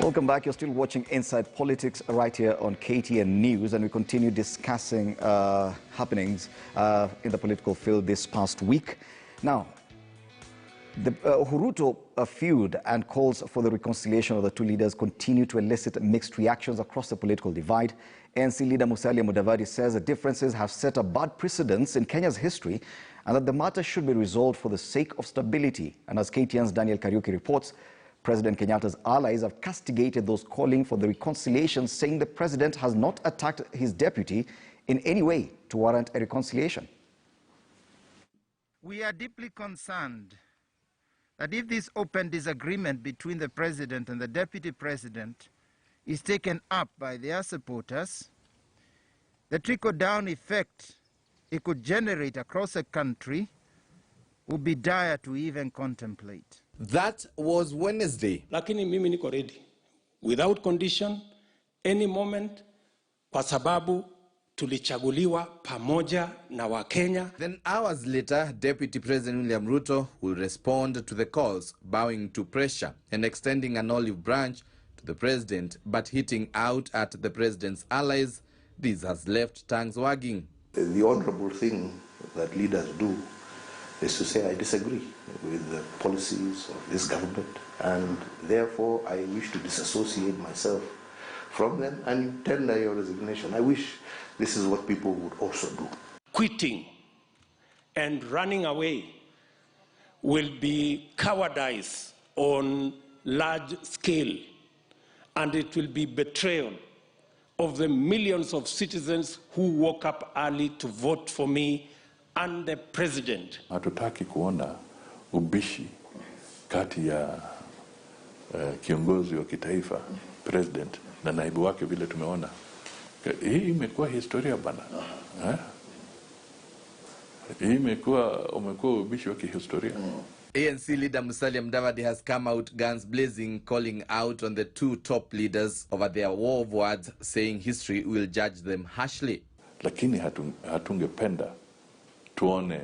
Welcome back. You're still watching Inside Politics right here on KTN News, and we continue discussing happenings in the political field this past week. Now, the Uhuru feud and calls for the reconciliation of the two leaders continue to elicit mixed reactions across the political divide. ANC leader Musalia Mudavadi says the differences have set a bad precedence in Kenya's history and that the matter should be resolved for the sake of stability. And as KTN's Daniel Kariuki reports, President Kenyatta's allies have castigated those calling for the reconciliation, saying the president has not attacked his deputy in any way to warrant a reconciliation. We are deeply concerned that if this open disagreement between the president and the deputy president is taken up by their supporters, the trickle-down effect it could generate across the country would be dire to even contemplate. That was Wednesday. Lakini mimi niko ready without condition any moment kwa sababu tulichaguliwa pamoja na Wakenya. Then hours later, Deputy President William Ruto will respond to the calls, bowing to pressure and extending an olive branch to the president, but hitting out at the president's allies. This has left tongues wagging. The honorable thing that leaders do is to say, I disagree with the policies of this government, and therefore I wish to disassociate myself from them and tender your resignation. I wish this is what people would also do. Quitting and running away will be cowardice on large scale, and it will be betrayal of the millions of citizens who woke up early to vote for me and the president. Hatutaki kuona ubishi kati ya kiongozi wa kitaifa, president, na naibu wake vile tumeona. Hii imekuwa historia bana. Hii umekuwa ubishi wa kihistoria. ANC leader Musalia Mudavadi has come out guns blazing, calling out on the two top leaders over their war of words, saying history will judge them harshly. Lakini hatungependa tuone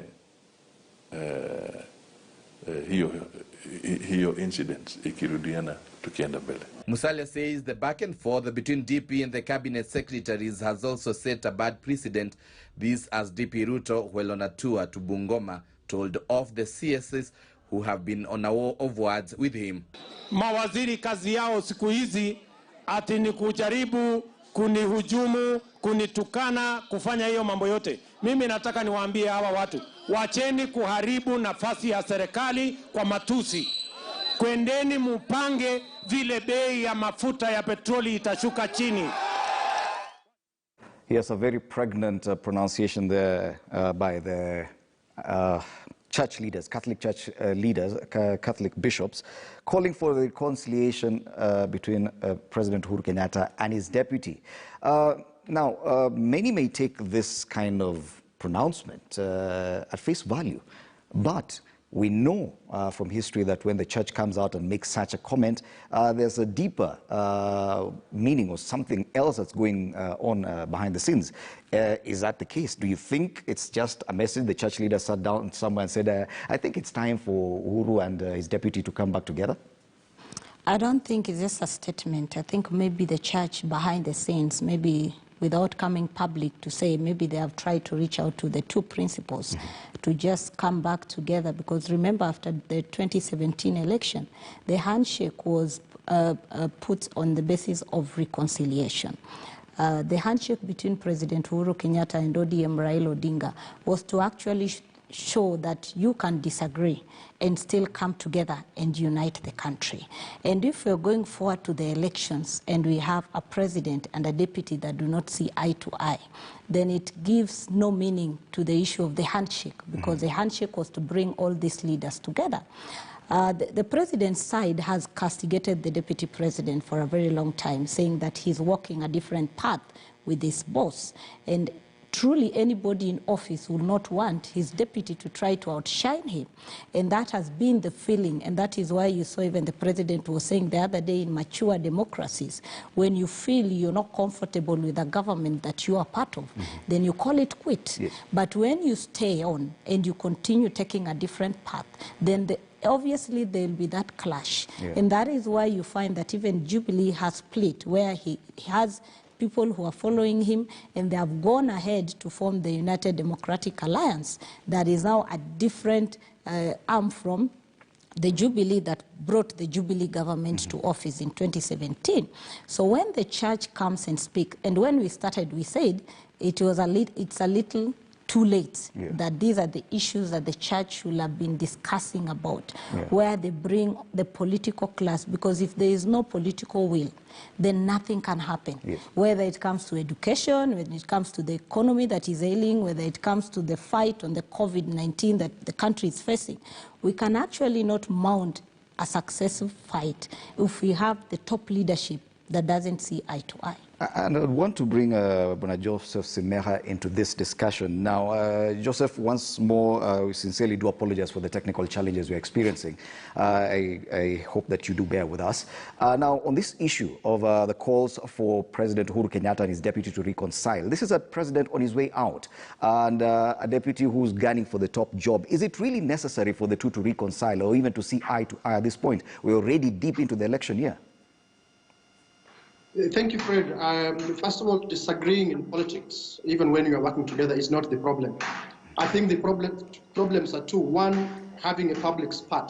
hiyo incidents ikirudiana tukienda mbele. Musalia says the back and forth between DP and the cabinet secretaries has also set a bad precedent. This as DP Ruto, while on a tour to Bungoma, told off the CSs who have been on a war of words with him. Mawaziri kazi yao siku hizi ati ni kujaribu kunihujumu, kunitukana, kufanya hiyo mambo yote. Mimi nataka niwaambie hawa watu, wacheni kuharibu nafasi ya serikali kwa matusi. Kwendeni mupange vile bei ya mafuta ya petroli itashuka chini. Yes, a very pregnant pronunciation there by the church leaders, Catholic church leaders, Catholic bishops, calling for the reconciliation between President Uhuru Kenyatta and his deputy. Now, many may take this kind of pronouncement at face value, but we know from history that when the church comes out and makes such a comment, there's a deeper meaning or something else that's going on behind the scenes. Is that the case? Do you think it's just a message? The church leader sat down somewhere and said, I think it's time for Uhuru and his deputy to come back together? I don't think it's just a statement. I think maybe the church behind the scenes, maybe without coming public to say, maybe they have tried to reach out to the two principals to just come back together. Because remember, after the 2017 election, the handshake was put on the basis of reconciliation. The handshake between President Uhuru Kenyatta and ODM Raila Odinga was to actually show that you can disagree and still come together and unite the country. And if we're going forward to the elections and we have a president and a deputy that do not see eye to eye, then it gives no meaning to the issue of the handshake, because the handshake was to bring all these leaders together. The president's side has castigated the deputy president for a very long time, saying that he's walking a different path with his boss. And truly anybody in office will not want his deputy to try to outshine him. And that has been the feeling, and that is why you saw even the president was saying the other day, in mature democracies, when you feel you're not comfortable with the government that you are part of, then you call it quit. Yes. But when you stay on and you continue taking a different path, then obviously there will be that clash. Yeah. And that is why you find that even Jubilee has split, where he has people who are following him, and they have gone ahead to form the United Democratic Alliance that is now a different arm from the Jubilee that brought the Jubilee government to office in 2017. So when the church comes and speaks, and when we started, we said it's a little too late, that these are the issues that the church should have been discussing about, where they bring the political class, because if there is no political will, then nothing can happen. Whether it comes to education, when it comes to the economy that is ailing, whether it comes to the fight on the COVID-19 that the country is facing, we can actually not mount a successful fight if we have the top leadership that doesn't see eye to eye. And I want to bring Bwana Joseph Serra into this discussion. Now, Joseph, once more, we sincerely do apologize for the technical challenges we're experiencing. I hope that you do bear with us. Now, on this issue of the calls for President Uhuru Kenyatta and his deputy to reconcile, this is a president on his way out and a deputy who's gunning for the top job. Is it really necessary for the two to reconcile or even to see eye to eye at this point? We're already deep into the election year. Thank you, Fred. First of all, disagreeing in politics, even when you are working together, is not the problem. I think the problems are two. One, having a public spat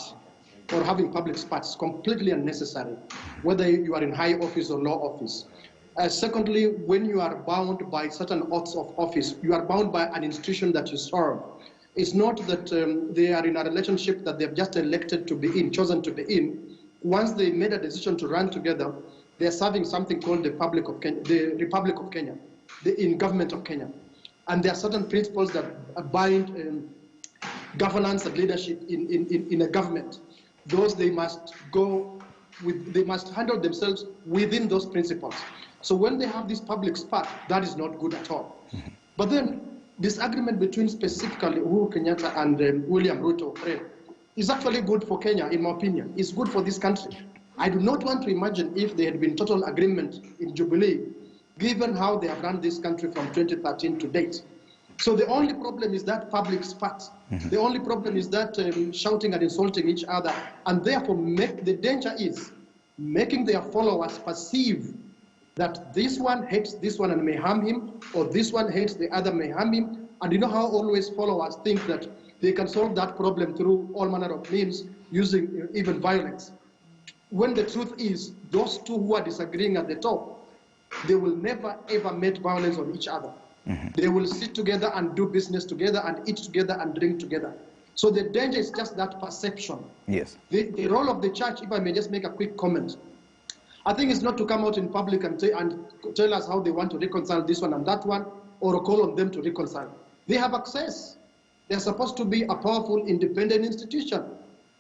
or having public spats is completely unnecessary, whether you are in high office or low office. Secondly, when you are bound by certain oaths of office, you are bound by an institution that you serve. It's not that they are in a relationship that they've just elected to be in, chosen to be in. Once they made a decision to run together, they are serving something called the Republic of Kenya, in government of Kenya. And there are certain principles that bind governance and leadership in a government. Those they must handle themselves within those principles. So when they have this public spat, that is not good at all. But then disagreement between specifically Uhuru Kenyatta and William Ruto is actually good for Kenya, in my opinion. It's good for this country. I do not want to imagine if there had been total agreement in Jubilee, given how they have run this country from 2013 to date. So the only problem is that public spat. The only problem is that shouting and insulting each other. And therefore, the danger is making their followers perceive that this one hates this one and may harm him, or this one hates the other, may harm him. And you know how always followers think that they can solve that problem through all manner of means, using even violence. When the truth is, those two who are disagreeing at the top, they will never ever make violence on each other. They will sit together and do business together and eat together and drink together. So the danger is just that perception. Yes. The role of the church, if I may just make a quick comment, I think it's not to come out in public and tell us how they want to reconcile this one and that one, or call on them to reconcile. They have access. They're supposed to be a powerful, independent institution.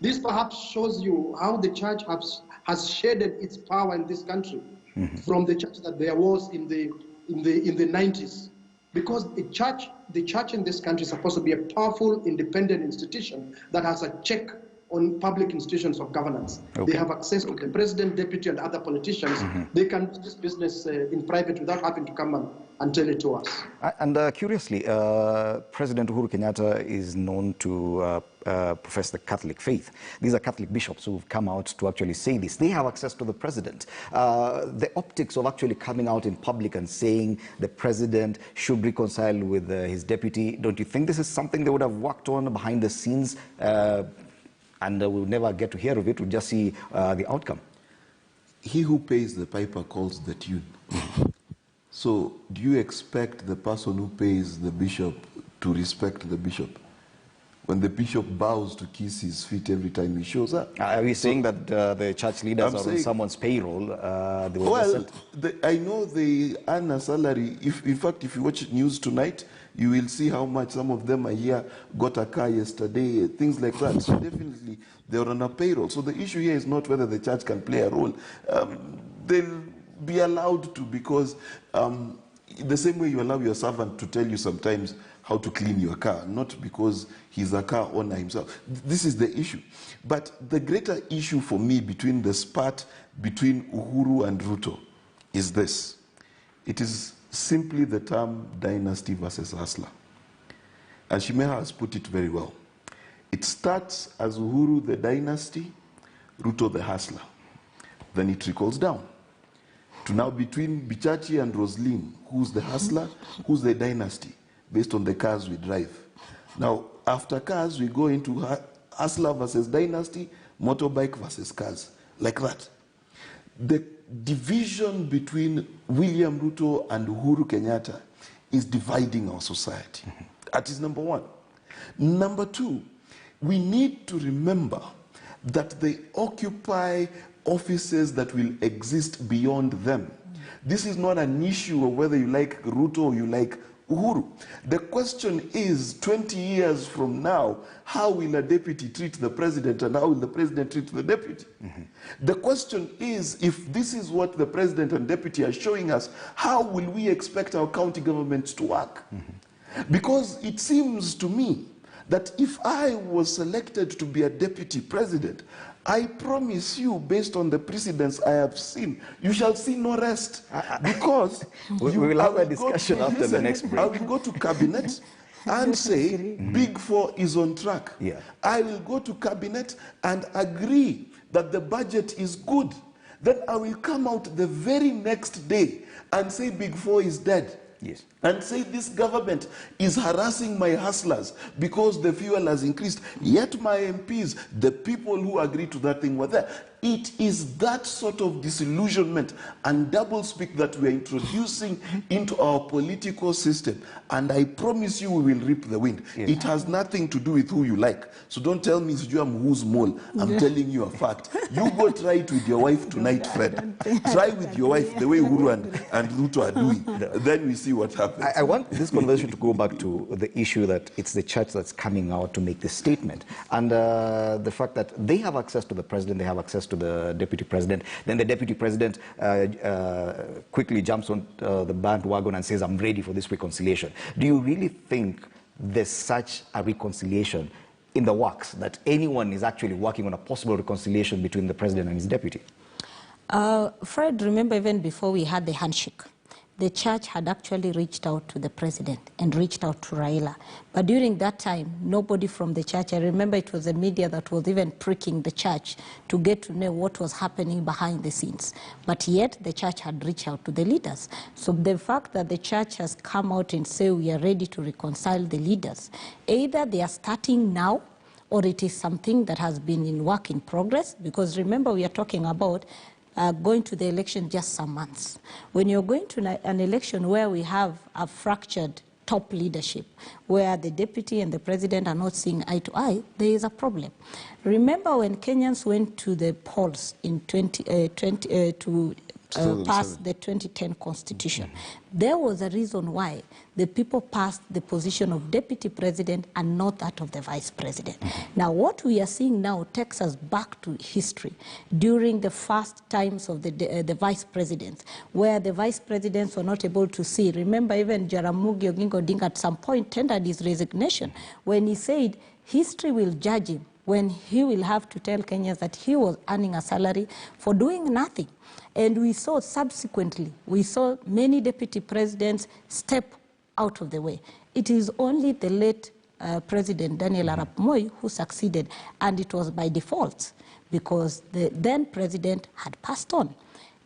This perhaps shows you how the church has shaded its power in this country from the church that there was in the 90s. Because the church in this country is supposed to be a powerful, independent institution that has a check on public institutions of governance. They have access to the president, deputy, and other politicians. They can do this business in private without having to come and tell it to us. And curiously, President Uhuru Kenyatta is known to profess the Catholic faith. These are Catholic bishops who've come out to actually say this. They have access to the president. The optics of actually coming out in public and saying the president should reconcile with his deputy, don't you think this is something they would have worked on behind the scenes? And we'll never get to hear of it, we'll just see the outcome. He who pays the piper calls the tune. So do you expect the person who pays the bishop to respect the bishop? When the bishop bows to kiss his feet every time he shows up. Are we saying that the church leaders are on someone's payroll? I know they earn a salary. In fact, if you watch news tonight, you will see how much some of them are here, got a car yesterday, things like that. So definitely they're on a payroll. So the issue here is not whether the church can play a role. They'll be allowed to, because the same way you allow your servant to tell you sometimes how to clean your car, not because he's a car owner himself. This is the issue. But the greater issue for me between the spat between Uhuru and Ruto is this. It is simply the term dynasty versus hustler. And Shimeha has put it very well. It starts as Uhuru the dynasty, Ruto the hustler. Then it trickles down to now between Bichachi and Roslyn, who's the hustler, who's the dynasty, based on the cars we drive. Now, after cars, we go into hustler versus dynasty, motorbike versus cars, like that. The division between William Ruto and Uhuru Kenyatta is dividing our society. That is number one. Number two, we need to remember that they occupy offices that will exist beyond them. This is not an issue of whether you like Ruto or you like Uhuru. The question is, 20 years from now, how will a deputy treat the president and how will the president treat the deputy? The question is, if this is what the president and deputy are showing us, how will we expect our county governments to work? Because it seems to me that if I was selected to be a deputy president, I promise you, based on the precedents I have seen, you shall see no rest. Because we will have a discussion after the next break. I will go to cabinet and say, Big Four is on track. Yeah. I will go to cabinet and agree that the budget is good. Then I will come out the very next day and say Big Four is dead. Yes. And say this government is harassing my hustlers because the fuel has increased. Yet my MPs, the people who agreed to that thing were there. It is that sort of disillusionment and doublespeak that we are introducing into our political system. And I promise you we will reap the wind. Yes. It has nothing to do with who you like. So don't tell me I'm who's mole. I'm telling you a fact. You go try it with your wife tonight, Fred. Try with your wife the way Uhuru and Ruto are doing. Then we see what happens. I want this conversation to go back to the issue that it's the church that's coming out to make this statement. And the fact that they have access to the president, they have access to the deputy president. Then the deputy president quickly jumps on the bandwagon and says, I'm ready for this reconciliation. Do you really think there's such a reconciliation in the works, that anyone is actually working on a possible reconciliation between the president and his deputy? Fred, remember even before we had the handshake, the church had actually reached out to the president and reached out to Raila. But during that time, nobody from the church, I remember it was the media that was even pricking the church to get to know what was happening behind the scenes. But yet, the church had reached out to the leaders. So the fact that the church has come out and say we are ready to reconcile the leaders, either they are starting now, or it is something that has been in work in progress, because remember we are talking about going to the election just some months. When you're going to an election where we have a fractured top leadership, where the deputy and the president are not seeing eye to eye, there is a problem. Remember when Kenyans went to the polls in passed the 2010 constitution. There was a reason why the people passed the position of deputy president and not that of the vice president. Now, what we are seeing now takes us back to history during the first times of the vice presidents, where the vice presidents were not able to see. Remember, even Jaramogi Oginga Odinga at some point tendered his resignation when he said history will judge him when he will have to tell Kenyans that he was earning a salary for doing nothing. And we saw subsequently, we saw many deputy presidents step out of the way. It is only the late President Daniel Arap Moi who succeeded, and it was by default because the then president had passed on.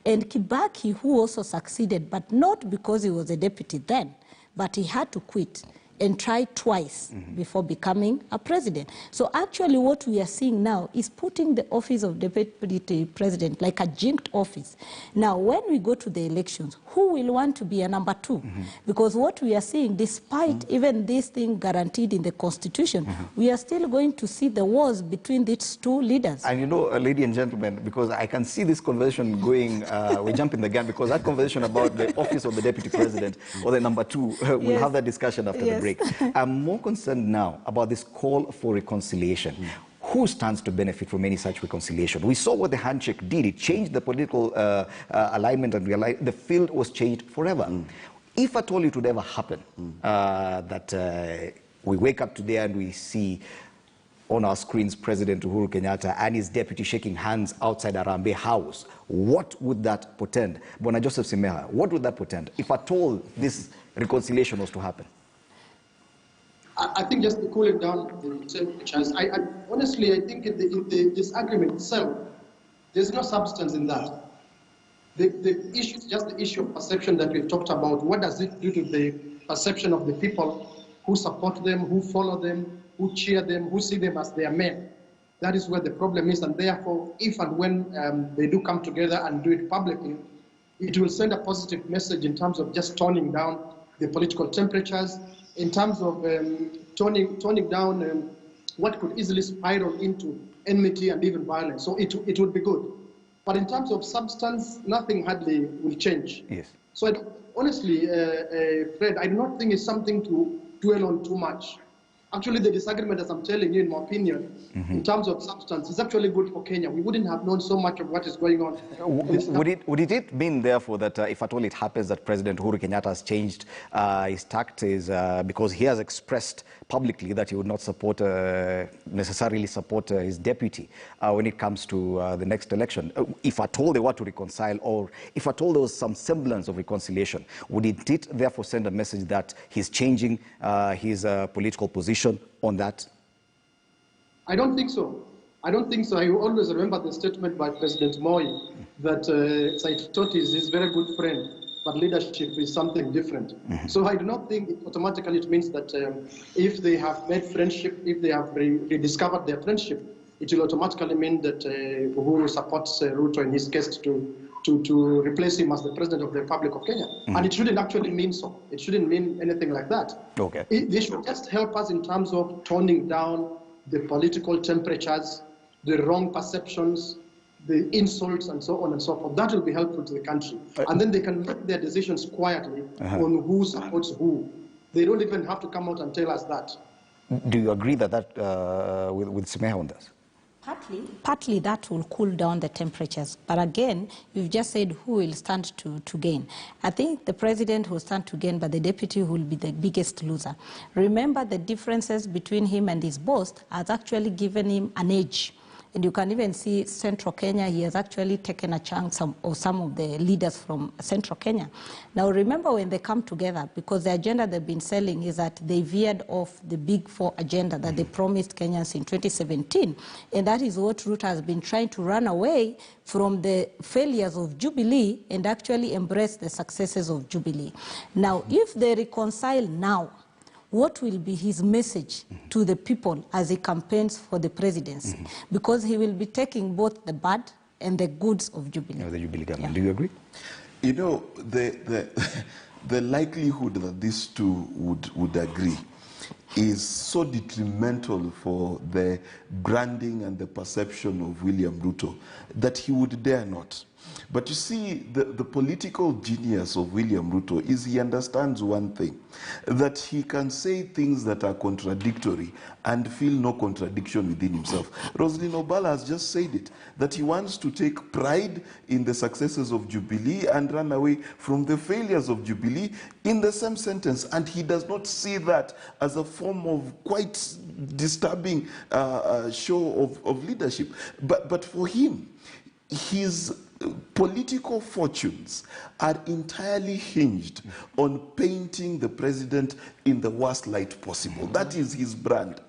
And Kibaki, who also succeeded, but not because he was a deputy then, but he had to quit and try twice before becoming a president. So actually what we are seeing now is putting the office of deputy president like a jinxed office. Now when we go to the elections, who will want to be a number two? Because what we are seeing, despite even this thing guaranteed in the constitution, we are still going to see the wars between these two leaders. And you know, ladies and gentlemen, because I can see this conversation going, we jump in the gun, because that conversation about the office of the deputy president or the number two, we'll have that discussion after the break. I'm more concerned now about this call for reconciliation. Who stands to benefit from any such reconciliation? We saw what the handshake did. It changed the political alignment, and the field was changed forever. If at all it would ever happen that we wake up today and we see on our screens President Uhuru Kenyatta and his deputy shaking hands outside Harambee House, what would that portend? Bwana Joseph Simeha, what would that portend if at all this reconciliation was to happen? I think just the cooling down the temperatures, honestly, I think in the disagreement itself, there's no substance in that. The issue is just the issue of perception that we've talked about. What does it do to the perception of the people who support them, who follow them, who cheer them, who see them as their men? That is where the problem is, and therefore, if and when they do come together and do it publicly, it will send a positive message in terms of just toning down the political temperatures, in terms of toning down what could easily spiral into enmity and even violence. So it would be good. But in terms of substance, nothing hardly will change. Yes. So honestly, Fred, I do not think it's something to dwell on too much. Actually, the disagreement, as I'm telling you, in my opinion, in terms of substance, is actually good for Kenya. We wouldn't have known so much of what is going on. Would it mean, therefore, that if at all it happens that President Uhuru Kenyatta has changed his tactics because he has expressed publicly that he would not support necessarily support his deputy when it comes to the next election? If at all they were to reconcile, or if at all there was some semblance of reconciliation, would it therefore send a message that he's changing his political position on that? I don't think so. I don't think so. I always remember the statement by President Moi that Saitoti is his very good friend, but leadership is something different. So I do not think automatically it means that if they have made friendship, if they have rediscovered their friendship, it will automatically mean that Uhuru supports Ruto in his case to replace him as the President of the Republic of Kenya. And it shouldn't actually mean so. It shouldn't mean anything like that. Okay. They should just help us in terms of toning down the political temperatures, the wrong perceptions, the insults, and so on and so forth. That will be helpful to the country. And then they can make their decisions quietly on who supports who. They don't even have to come out and tell us that. Do you agree that with Simeha on this? Partly that will cool down the temperatures. But again, you've just said who will stand to gain. I think the president will stand to gain, but the deputy will be the biggest loser. Remember, the differences between him and his boss has actually given him an edge. And you can even see Central Kenya, he has actually taken a chunk of some of the leaders from Central Kenya. Now remember when they come together, because the agenda they've been selling is that they veered off the Big Four agenda that they promised Kenyans in 2017. And that is what Ruto has been trying to run away from the failures of Jubilee and actually embrace the successes of Jubilee. Now, if they reconcile now, what will be his message to the people as he campaigns for the presidency? Because he will be taking both the bad and the goods of Jubilee. The Jubilee government. Do you agree? You know, the likelihood that these two would agree is so detrimental for the branding and the perception of William Ruto that he would dare not. But you see, the political genius of William Ruto is he understands one thing, that he can say things that are contradictory and feel no contradiction within himself. Roslyn Obala has just said it, that he wants to take pride in the successes of Jubilee and run away from the failures of Jubilee in the same sentence, and he does not see that as a form of quite disturbing show of leadership. But for him, his political fortunes are entirely hinged on painting the president in the worst light possible. That is his brand.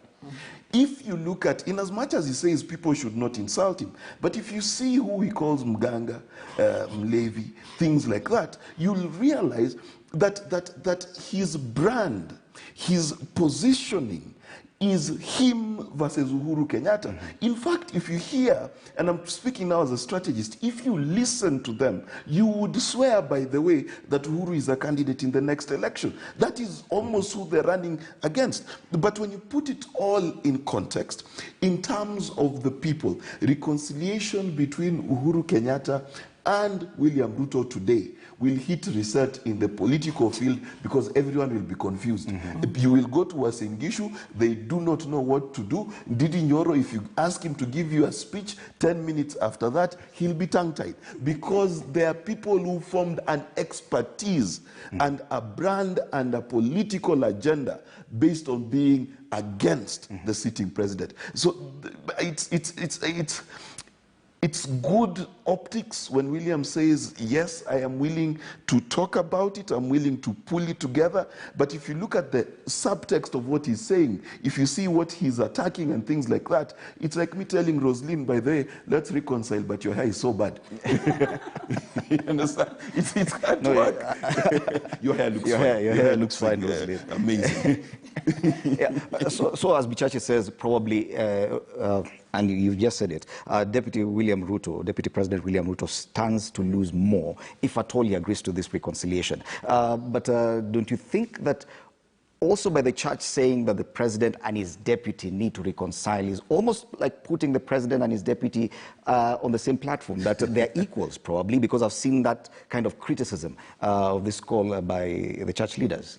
If you look at, in as much as he says people should not insult him, but if you see who he calls Mganga, Mlevi, things like that, you'll realize that his brand, his positioning, is him versus Uhuru Kenyatta. In fact, if you hear, and I'm speaking now as a strategist, if you listen to them, you would swear, by the way, that Uhuru is a candidate in the next election. That is almost who they're running against. But when you put it all in context, in terms of the people, reconciliation between Uhuru Kenyatta and William Ruto today will hit reset in the political field because everyone will be confused. You will go to Uasin Gishu, they do not know what to do. Ndidi Nyoro, if you ask him to give you a speech, 10 minutes after that, he'll be tongue-tied. Because there are people who formed an expertise and a brand and a political agenda based on being against the sitting president. So It's good optics when William says, yes, I am willing to talk about it, I'm willing to pull it together. But if you look at the subtext of what he's saying, if you see what he's attacking and things like that, it's like me telling Roslyn, by the way, let's reconcile, but your hair is so bad. You understand? It can't work. Your hair looks fine. Your hair looks fine, Roslyn. Amazing. So as Bichachi says, probably, and you've just said it, Deputy President William Ruto stands to lose more if at all he agrees to this reconciliation. But don't you think that also by the church saying that the president and his deputy need to reconcile is almost like putting the president and his deputy on the same platform, that they're equals probably, because I've seen that kind of criticism of this call by the church leaders?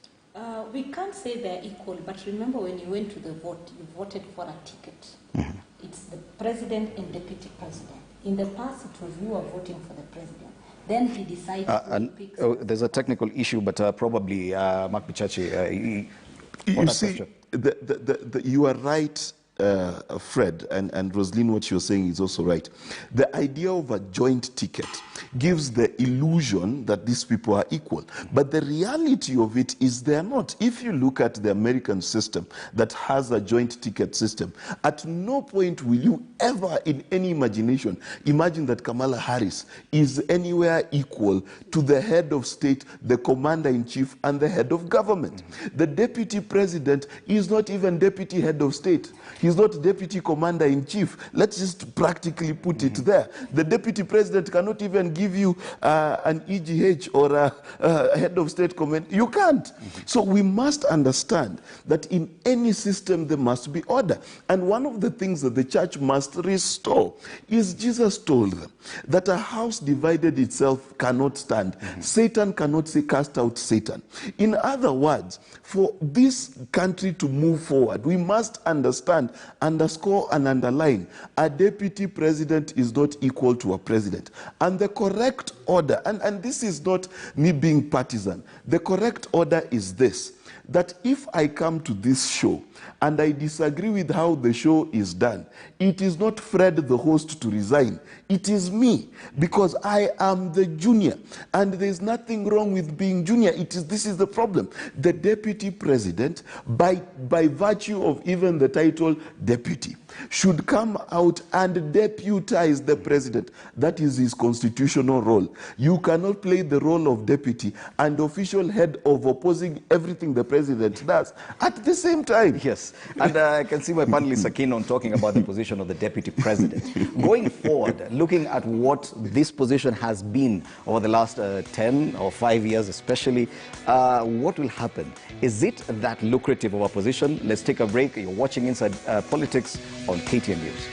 We can't say they're equal, but remember when you went to the vote, you voted for a ticket. Mm-hmm. It's the president and deputy president. In the past, it was you are voting for the president. Then he decided to pick... there's a technical issue, but probably Mark Bichachi... you see, you are right, Fred, and Roslyn, what you're saying is also right. The idea of a joint ticket gives the illusion that these people are equal. But the reality of it is they are not. If you look at the American system that has a joint ticket system, at no point will you ever in any imagination imagine that Kamala Harris is anywhere equal to the head of state, the commander-in-chief, and the head of government. Mm-hmm. The deputy president is not even deputy head of state. He's not deputy commander-in-chief. Let's just practically put it there. The deputy president cannot even give you an EGH or a head of state command. You can't. So we must understand that in any system there must be order. And one of the things that the church must restore is Jesus told them that a house divided itself cannot stand. Mm-hmm. Satan cannot say cast out Satan. In other words, for this country to move forward, we must understand, underscore and underline, a deputy president is not equal to a president. And the correct order, and this is not me being partisan, the correct order is this, that if I come to this show and I disagree with how the show is done, it is not Fred the host to resign. It is me, because I am the junior. And there's nothing wrong with being junior. This is the problem. The deputy president, by virtue of even the title deputy, should come out and deputize the president. That is his constitutional role. You cannot play the role of deputy and official head of opposing everything the president does at the same time. Yes, and I can see my panelists are keen on talking about the position of the deputy president. Going forward, looking at what this position has been over the last 10 or 5 years especially, what will happen? Is it that lucrative of a position? Let's take a break. You're watching Inside Politics on KTN News.